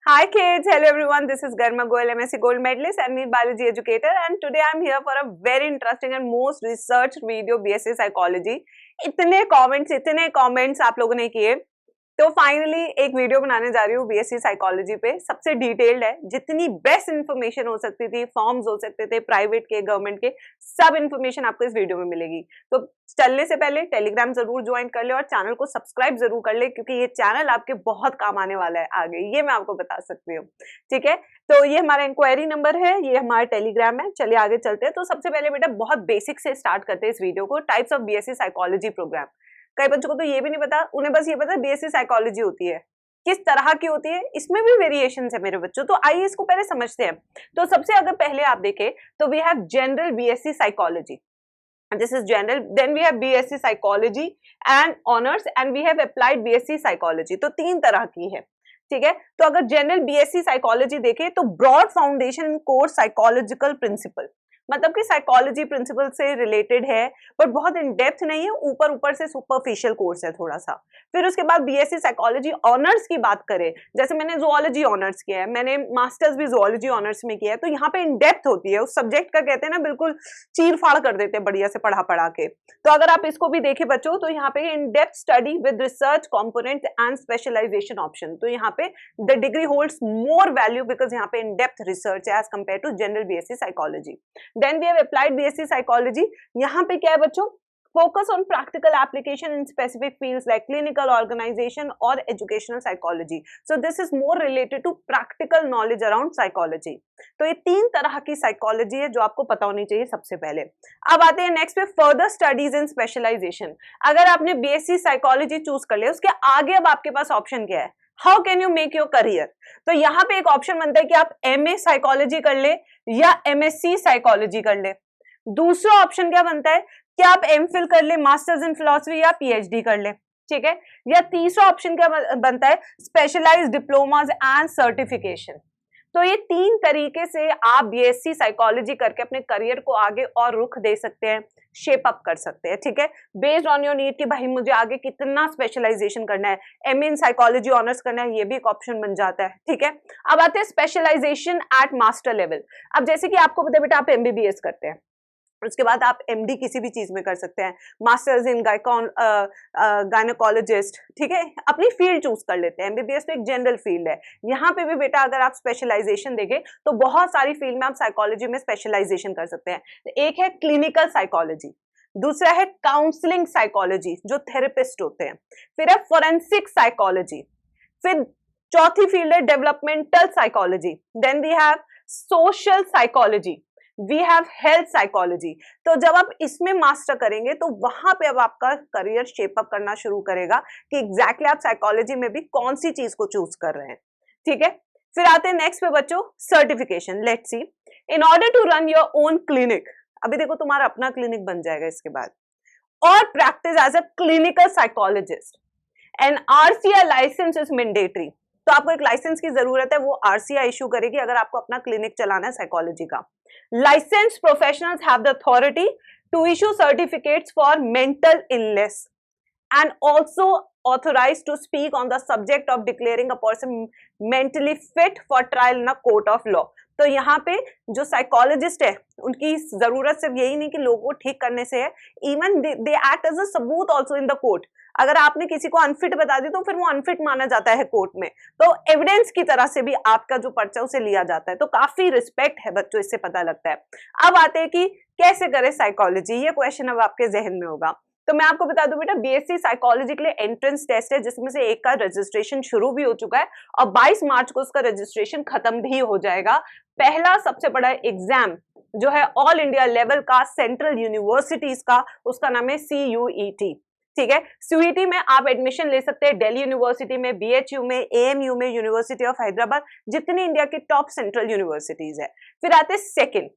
Hi kids, hello everyone. This is Garma Goel, MSc Gold Medalist and me Biology Educator, and today I'm here for a very interesting and most researched video BSc Psychology. इतने comments आप लोगों ने किए, तो finally एक video बनाने जा रही हूँ बीएससी साइकोलॉजी पे। सबसे डिटेल्ड है, जितनी बेस्ट इन्फॉर्मेशन हो सकती थी, फॉर्म्स हो सकते थे प्राइवेट के, गवर्नमेंट के, सब इन्फॉर्मेशन आपको इस वीडियो में मिलेगी। तो चलने से पहले टेलीग्राम जरूर ज्वाइन कर ले और चैनल को सब्सक्राइब जरूर कर ले, क्योंकि ये चैनल आपके बहुत काम आने वाला है आगे, ये मैं आपको बता सकती हूँ। ठीक है, तो ये हमारा इंक्वायरी नंबर है, ये हमारा टेलीग्राम है। चलिए आगे चलते हैं। तो सबसे पहले बेटा बहुत बेसिक से स्टार्ट करते हैं इस वीडियो को। Types of BSc psychology program. कई बच्चों को तो ये भी नहीं पता, उन्हें बस ये पता बीएससी साइकोलॉजी होती है, किस तरह की होती है, इसमें भी वेरिएशंस है मेरे बच्चों। तो आइए इसको पहले समझते हैं। तो सबसे अगर पहले आप देखें तो we have general BSc psychology, this is general. Then we have BSc psychology and honours, and we have applied BSc psychology. तो तीन तरह की है। ठीक है, तो अगर जनरल बीएससी साइकोलॉजी देखें तो broad foundation in core psychological principle, मतलब कि साइकोलॉजी प्रिंसिपल से रिलेटेड है, बट बहुत इन डेप्थ नहीं है, ऊपर ऊपर से सुपरफिशियल कोर्स है थोड़ा सा। फिर उसके बाद बीएससी साइकोलॉजी ऑनर्स की बात करें, जैसे मैंने जोलॉजी ऑनर्स किया है, मैंने मास्टर्स भी जोलॉजी ऑनर्स में किया है, तो यहाँ पे इन डेप्थ होती है उस सब्जेक्ट का, कहते हैं ना बिल्कुल चीर फाड़ कर देते हैं बढ़िया से पढ़ा पढ़ा के। तो अगर आप इसको भी देखें बच्चों, तो यहाँ पे in depth study with research component and specialization option, तो यहाँ पे the degree holds more value because यहाँ पे इन डेप्थ रिसर्च है as compare to general BSc psychology. Then we have applied BSc psychology. यहाँ पे क्या है बच्चों, focus on practical application in specific fields like clinical, organization or educational psychology. So this is more related to practical knowledge around psychology. तो ये तीन तरह की साइकोलॉजी है जो आपको पता होनी चाहिए सबसे पहले। अब आते हैं नेक्स्ट पे, फर्दर स्टडीज इन स्पेशलाइजेशन। अगर आपने बीएससी साइकोलॉजी चूज कर लिया, उसके आगे अब आपके पास ऑप्शन क्या है, how can you make your career. तो यहाँ पे एक ऑप्शन बनता है कि आप एमए साइकोलॉजी कर ले या एमएससी साइकोलॉजी कर ले। दूसरा ऑप्शन क्या बनता है कि आप एमफिल कर ले, मास्टर्स इन फिलॉसफी या पीएचडी कर ले। ठीक है, या तीसरा ऑप्शन क्या बनता है, स्पेशलाइज्ड डिप्लोमाज एंड सर्टिफिकेशन। तो ये तीन तरीके से आप बीएससी साइकोलॉजी करके अपने करियर को आगे और रुख दे सकते हैं, शेप अप कर सकते हैं। ठीक है, बेस्ड ऑन योर नीड कि भाई मुझे आगे कितना स्पेशलाइजेशन करना है, एमए इन साइकोलॉजी ऑनर्स करना है, ये भी एक ऑप्शन बन जाता है। ठीक है, अब आते हैं स्पेशलाइजेशन एट मास्टर लेवल। अब जैसे कि आपको पता है बेटा, आप एमबीबीएस करते हैं, उसके बाद आप एमडी किसी भी चीज में कर सकते हैं, मास्टर्स इन गायनेकोलॉजिस्ट। ठीक है, अपनी फील्ड चूज कर लेते हैं। एमबीबीएस तो एक जनरल फील्ड है। यहाँ पे भी बेटा अगर आप स्पेशलाइजेशन देखें तो बहुत सारी फील्ड में आप साइकोलॉजी में स्पेशलाइजेशन कर सकते हैं। एक है क्लिनिकल साइकोलॉजी, दूसरा है काउंसलिंग साइकोलॉजी जो थेरेपिस्ट होते हैं, फिर है फोरेंसिक साइकोलॉजी, फिर चौथी फील्ड है developmental psychology, then we have social psychology, we have health psychology. तो जब आप इसमें मास्टर करेंगे तो वहां पे अब आपका करियर शेप अप करना शुरू करेगा कि एग्जैक्टली आप साइकोलॉजी में भी कौन सी चीज को चूज कर रहे हैं। ठीक है, फिर आते हैं नेक्स्ट पे बच्चों, certification. Let's see, in order to run your own clinic, अभी देखो तुम्हारा अपना क्लिनिक बन जाएगा इसके बाद, और practice as a clinical psychologist, and RCI license is mandatory. तो आपको एक लाइसेंस की जरूरत है, वो आरसीआई इशू करेगी अगर आपको अपना क्लिनिक चलाना है साइकोलॉजी का। Licensed professionals have the authority to issue certificates for mental illness and also authorized to speak on the subject of declaring a person mentally fit for trial in a court of law. तो यहाँ पे जो psychologist है उनकी जरूरत सिर्फ यही नहीं कि लोगों को ठीक करने से है, even they act as a सबूत ऑल्सो इन द कोर्ट। अगर आपने किसी को अनफिट बता दी तो फिर वो अनफिट माना जाता है कोर्ट में, तो एविडेंस की तरह से भी आपका जो पर्चा उसे लिया जाता है। तो काफी रिस्पेक्ट है बच्चों, इससे पता लगता है। अब आते हैं कि कैसे करें साइकोलॉजी, ये क्वेश्चन अब आपके जहन में होगा। तो मैं आपको बता दूं बेटा, बीएससी साइकोलॉजी के लिए एंट्रेंस टेस्ट है, जिसमें से एक का रजिस्ट्रेशन शुरू भी हो चुका है और 22 मार्च को उसका रजिस्ट्रेशन खत्म भी हो जाएगा। पहला सबसे बड़ा एग्जाम जो है ऑल इंडिया लेवल का सेंट्रल यूनिवर्सिटीज का, उसका नाम है CUET। ठीक है, CUET में आप एडमिशन ले सकते हैं दिल्ली यूनिवर्सिटी में, BHU में, AMU में, यूनिवर्सिटी ऑफ हैदराबाद, जितनी इंडिया की टॉप सेंट्रल यूनिवर्सिटीज है। फिर आते हैं second,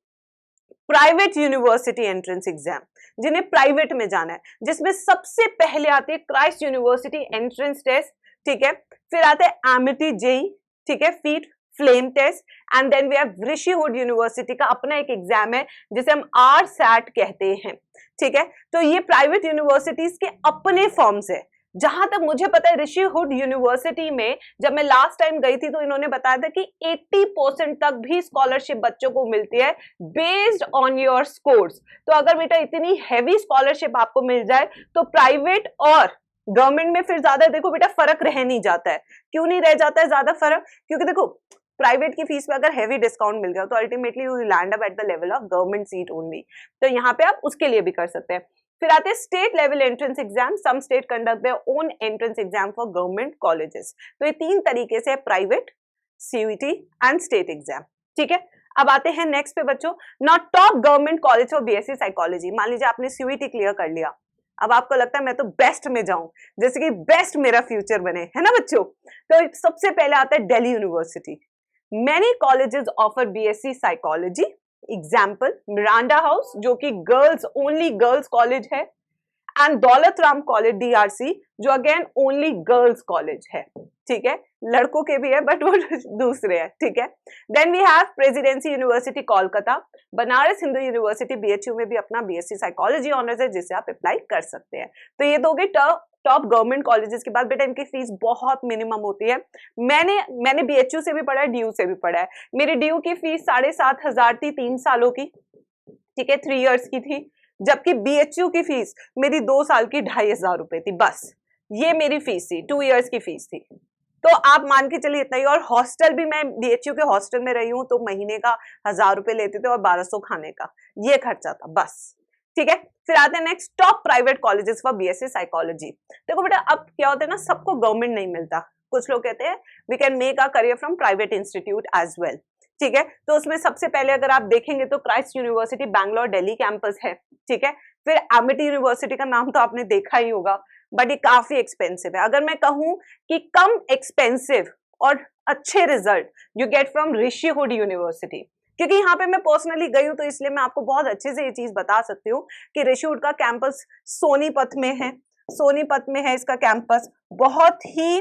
private university entrance exam, जिन्हें प्राइवेट में जाना है, जिसमें सबसे पहले आती है क्राइस्ट यूनिवर्सिटी एंट्रेंस टेस्ट। ठीक है, फिर आते हैं एमिटी जेई, ठीक है, फिर flame test, and then we have Rishihood university का अपना एक एग्जाम है जिसे हम RSAT कहते हैं। ठीक है, तो ये प्राइवेट यूनिवर्सिटीज के अपने फॉर्म्स है। जहां तक मुझे पता है ऋषि हुड यूनिवर्सिटी में जब मैं लास्ट टाइम गई थी तो इन्होंने बताया था कि 80% तक भी स्कॉलरशिप बच्चों को मिलती है बेस्ड ऑन योर स्कोर्स। तो अगर बेटा इतनी हैवी स्कॉलरशिप आपको मिल जाए तो प्राइवेट और गवर्नमेंट में फिर ज्यादा देखो बेटा फर्क रह नहीं जाता है। क्यों नहीं रह जाता है ज्यादा फर्क? क्योंकि देखो प्राइवेट की फीस में अगर हैवी डिस्काउंट मिल गया तो ultimately you land up at the level of government seat only. तो यहाँ पे आप उसके लिए भी कर सकते हैं। फिर आते हैं state level entrance exam. Some state conduct their own entrance exam for government colleges. तो ये 3 तरीके से private, CUET and state exam. ठीक है, अब आते हैं नेक्स्ट पे बच्चों, not top government college for BSc psychology. मान लीजिए आपने सीयूईटी क्लियर कर लिया, अब आपको लगता है मैं तो बेस्ट में जाऊं, जैसे कि बेस्ट मेरा फ्यूचर बने, है ना बच्चों। तो सबसे पहले आता है Delhi university. Many colleges offer BSc Psychology. Example, Miranda house जो कि गर्ल्स ओनली गर्ल्स कॉलेज है, and Daulat Ram college DRC जो अगेन ओनली गर्ल्स कॉलेज है। ठीक है, लड़कों के भी है बट वो दूसरे हैं। ठीक है, then we have Presidency University Kolkata, Banaras Hindu University BHU में भी अपना BSc साइकोलॉजी ऑनर्स है जिसे आप अप्लाई कर सकते हैं। तो ये दोगे टॉप गवर्नमेंट कॉलेजेस के बाद। बेटा इनकी फीस बहुत मिनिमम होती है। मैंने BHU से भी पढ़ा है, DU से भी पढ़ा है। मेरी DU की फीस 7,500 थी 3 सालों की। ठीक है, 3 इयर्स की थी, जबकि BHU की फीस मेरी 2 साल की 2,500 रुपए थी। बस ये मेरी फीस थी, 2 इयर्स की फीस थी। तो आप मान के चलिए इतना ही। और हॉस्टल भी मैं BHU के हॉस्टल में रही हूँ तो महीने का 1,000 रुपए लेते थे और 1,200 खाने का, ये खर्चा था बस। ठीक है, फिर आते हैं next, top private colleges for BSc psychology. देखो बेटा अब क्या होता है ना, सबको गवर्नमेंट नहीं मिलता। कुछ लोग कहते हैं we can make a career from private institute as well. ठीक है, तो उसमें सबसे पहले अगर आप देखेंगे तो Christ university Bangalore Delhi campus है। ठीक है, फिर एमिटी यूनिवर्सिटी का नाम तो आपने देखा ही होगा, बट ये काफी एक्सपेंसिव है। अगर मैं कहूं कि कम एक्सपेंसिव और अच्छे result you get from Rishi hood university, क्योंकि यहाँ पे मैं पर्सनली गई हूँ तो इसलिए मैं आपको बहुत अच्छे से ये चीज बता सकती हूँ कि ऋषि हुड का कैंपस सोनीपत में है। सोनीपत में है इसका कैंपस, बहुत ही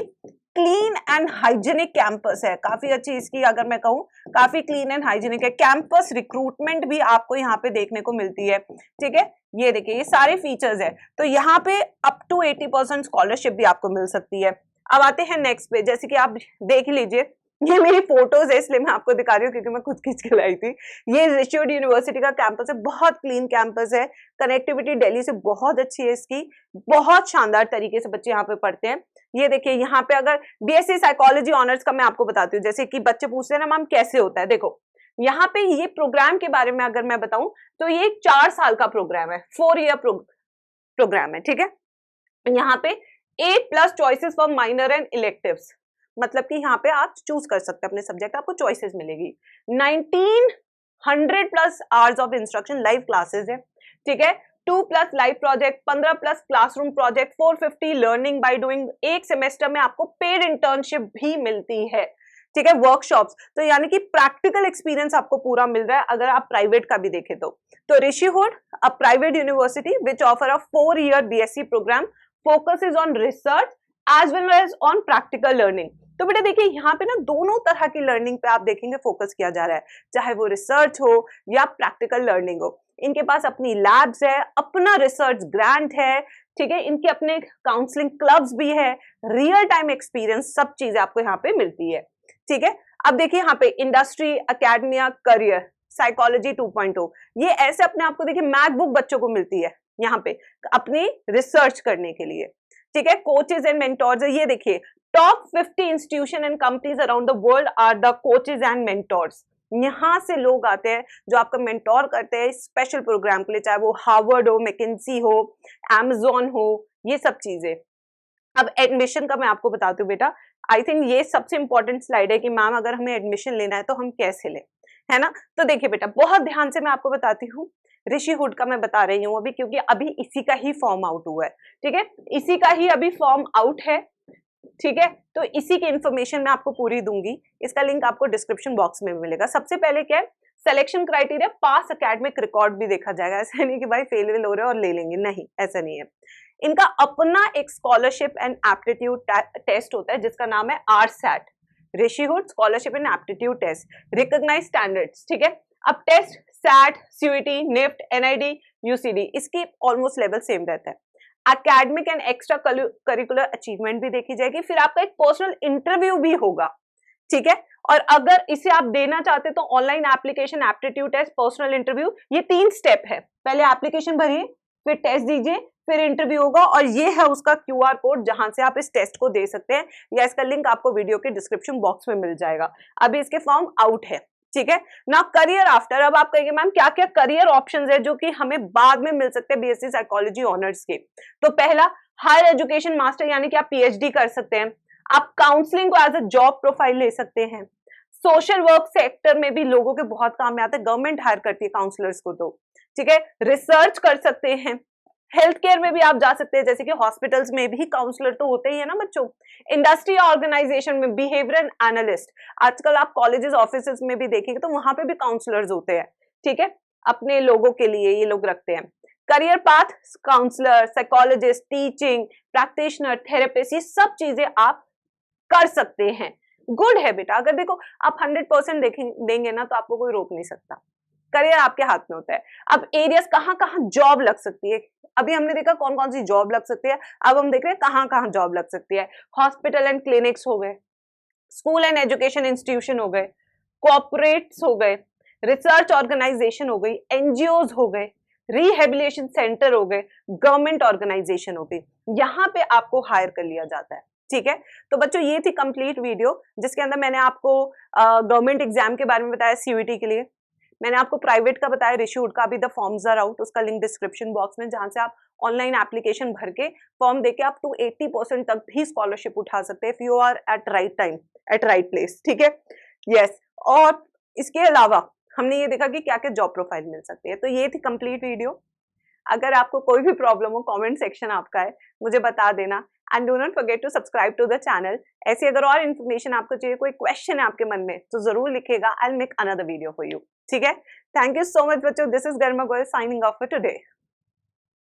क्लीन एंड हाइजीनिक कैंपस है। काफी अच्छी इसकी अगर मैं कहूँ काफी क्लीन एंड हाइजीनिक है। कैंपस रिक्रूटमेंट भी आपको यहाँ पे देखने को मिलती है। ठीक है, ये देखिए ये सारे फीचर्स है। तो यहाँ पे अप टू 80% स्कॉलरशिप भी आपको मिल सकती है। अब आते हैं नेक्स्ट पे, जैसे कि आप देख लीजिए ये मेरी फोटोज है इसलिए मैं आपको दिखा रही हूँ क्योंकि मैं खुद खींच के लाई थी। ये ऋषि हुड यूनिवर्सिटी का कैंपस है, बहुत क्लीन कैंपस है। कनेक्टिविटी दिल्ली से बहुत अच्छी है इसकी, बहुत शानदार तरीके से बच्चे यहाँ पे पढ़ते हैं। ये देखिए यहाँ पे अगर BSc साइकोलॉजी ऑनर्स का मैं आपको बताती हूँ, जैसे कि बच्चे पूछते हैं ना मैम कैसे होता है। देखो यहाँ पे ये प्रोग्राम के बारे में अगर मैं बताऊं तो ये 4 साल का प्रोग्राम है, 4 ईयर प्रोग्राम है। ठीक है, यहाँ पे 8+ choices for minor and electives, मतलब कि यहाँ पे आप चूज कर सकते हैं अपने सब्जेक्ट, आपको चॉइसेस मिलेगी। 1900+ hours of instruction, live classes है। ठीक है, 2+ live project, 15+ classroom project, 450 learning by doing. एक सेमेस्टर में आपको पेड इंटर्नशिप भी मिलती है। ठीक है, वर्कशॉप्स, तो यानी कि प्रैक्टिकल एक्सपीरियंस आपको पूरा मिल रहा है अगर आप प्राइवेट का भी देखें तो Rishihood a private university which offer a 4 year BSc programme, focuses on research as well as on practical learning. तो बेटा देखिए यहाँ पे ना दोनों तरह की लर्निंग पे आप देखेंगे फोकस किया जा रहा है, चाहे वो रिसर्च हो या प्रैक्टिकल लर्निंग हो। इनके पास अपनी लैब्स है, अपना रिसर्च ग्रांट है। ठीक है, इनके अपने काउंसलिंग क्लब्स भी है, रियल टाइम एक्सपीरियंस, सब चीजें आपको यहाँ पे मिलती है। ठीक है, अब देखिए यहाँ पे इंडस्ट्री, एकेडमिया, करियर, साइकोलॉजी 2.0, ये ऐसे अपने आपको देखिए मैकबुक बच्चों को मिलती है यहाँ पे अपनी रिसर्च करने के लिए। ठीक है, कोचेज एंड मेंटोर्स है। ये देखिए top 50 institution and companies around the world are the coaches and mentors. यहाँ से लोग आते हैं जो आपका मेंटोर करते हैं स्पेशल प्रोग्राम के लिए, चाहे वो हार्वर्ड हो, मैकिंजी हो, Amazon हो, ये सब चीजें। अब एडमिशन का मैं आपको बताती हूँ बेटा, आई थिंक ये सबसे इंपॉर्टेंट स्लाइड है कि मैम अगर हमें एडमिशन लेना है तो हम कैसे लें, है ना। तो देखिए बेटा बहुत ध्यान से मैं आपको बताती हूँ। ऋषि हुड का मैं बता रही हूँ अभी क्योंकि अभी इसी का ही फॉर्म आउट हुआ है। ठीक है, इसी का ही अभी फॉर्म आउट है। ठीक है, तो इसी की इंफॉर्मेशन मैं आपको पूरी दूंगी, इसका लिंक आपको डिस्क्रिप्शन बॉक्स में मिलेगा। सबसे पहले क्या है, सिलेक्शन क्राइटेरिया, पास एकेडमिक रिकॉर्ड भी देखा जाएगा। ऐसा नहीं कि भाई फेल वेल हो रहे और ले लेंगे, नहीं ऐसा नहीं है। इनका अपना एक स्कॉलरशिप एंड एप्टीट्यूड टेस्ट होता है जिसका नाम है RSAT, Rishihood scholarship and aptitude test, recognized standards. ठीक है, अब test SAT, CUET, NIFT, NID, UCD इसकी ऑलमोस्ट लेवल सेम रहता है। Academic and extra curricular achievement भी देखी जाएगी, फिर आपका एक पर्सनल इंटरव्यू भी होगा, ठीक है। और अगर इसे आप देना चाहते तो online application, aptitude test, personal interview, ये 3 स्टेप है। पहले एप्लीकेशन भरिए, फिर टेस्ट दीजिए, फिर इंटरव्यू होगा, और ये है उसका QR कोड जहां से आप इस टेस्ट को दे सकते हैं, या इसका लिंक आपको वीडियो के डिस्क्रिप्शन बॉक्स में मिल जाएगा। अभी इसके फॉर्म आउट है, ठीक है ना। करियर आफ्टर, अब आप कहेंगे मैम क्या क्या करियर ऑप्शंस है जो कि हमें बाद में मिल सकते हैं BSc साइकोलॉजी ऑनर्स के। तो पहला, हायर एजुकेशन मास्टर, यानी कि आप PhD कर सकते हैं। आप काउंसलिंग को एज अ जॉब प्रोफाइल ले सकते हैं। सोशल वर्क सेक्टर में भी लोगों के बहुत काम में आता है, गवर्नमेंट हायर करती है काउंसलर्स को, तो ठीक है। रिसर्च कर सकते हैं, हेल्थ केयर में भी आप जा सकते हैं, जैसे कि हॉस्पिटल्स में भी काउंसलर तो होते ही है ना बच्चों। इंडस्ट्री ऑर्गेनाइजेशन में बिहेवियरल एनालिस्ट, आजकल आप कॉलेजेस ऑफिसेज में भी देखेंगे तो वहां पे भी काउंसलर्स होते हैं, ठीक है, अपने लोगों के लिए ये लोग रखते हैं। Career path, counsellor, psychologist, teaching practitioner, therapist, ये सब चीजें आप कर सकते हैं। गुड है बेटा, अगर देखो आप 100% देंगे ना तो आपको कोई रोक नहीं सकता। करियर आपके हाथ में होता है। अब एरियाज कहाँ कहाँ जॉब लग सकती है, अभी हमने देखा कौन कौन सी जॉब लग सकती है, अब हम देख रहे हैं कहाँ कहाँ जॉब लग सकती है। हॉस्पिटल एंड क्लिनिक्स हो गए, स्कूल एंड एजुकेशन इंस्टीट्यूशन हो गए, कॉर्पोरेट्स हो गए, रिसर्च ऑर्गेनाइजेशन हो गई, NGOs हो गए, रिहेबिलिटेशन सेंटर हो गए, गवर्नमेंट ऑर्गेनाइजेशन हो गई, यहाँ पे आपको हायर कर लिया जाता है, ठीक है। तो बच्चों ये थी कंप्लीट वीडियो जिसके अंदर मैंने आपको गवर्नमेंट एग्जाम के बारे में बताया, CUET के लिए मैंने आपको प्राइवेट का बताया, रिशूड का भी द फॉर्म्स आर आउट, उसका लिंक डिस्क्रिप्शन बॉक्स में, जहां से आप ऑनलाइन एप्लीकेशन भर के फॉर्म देके आप 80% तक भी स्कॉलरशिप उठा सकते हैं, if you are at right time at right place, ठीक है। यस, और इसके अलावा हमने ये देखा कि क्या क्या जॉब प्रोफाइल मिल सकती है। तो ये थी कंप्लीट वीडियो। अगर आपको कोई भी प्रॉब्लम हो, कमेंट सेक्शन आपका है, मुझे बता देना, and do not forget to subscribe to the channel. ऐसी अगर और इन्फॉर्मेशन आपको चाहिए, कोई क्वेश्चन है आपके मन में, तो जरूर लिखिएगा, I will make another video for you, ठीक है। थैंक यू सो मच बच्चों, this is Garima Goyal signing off for today.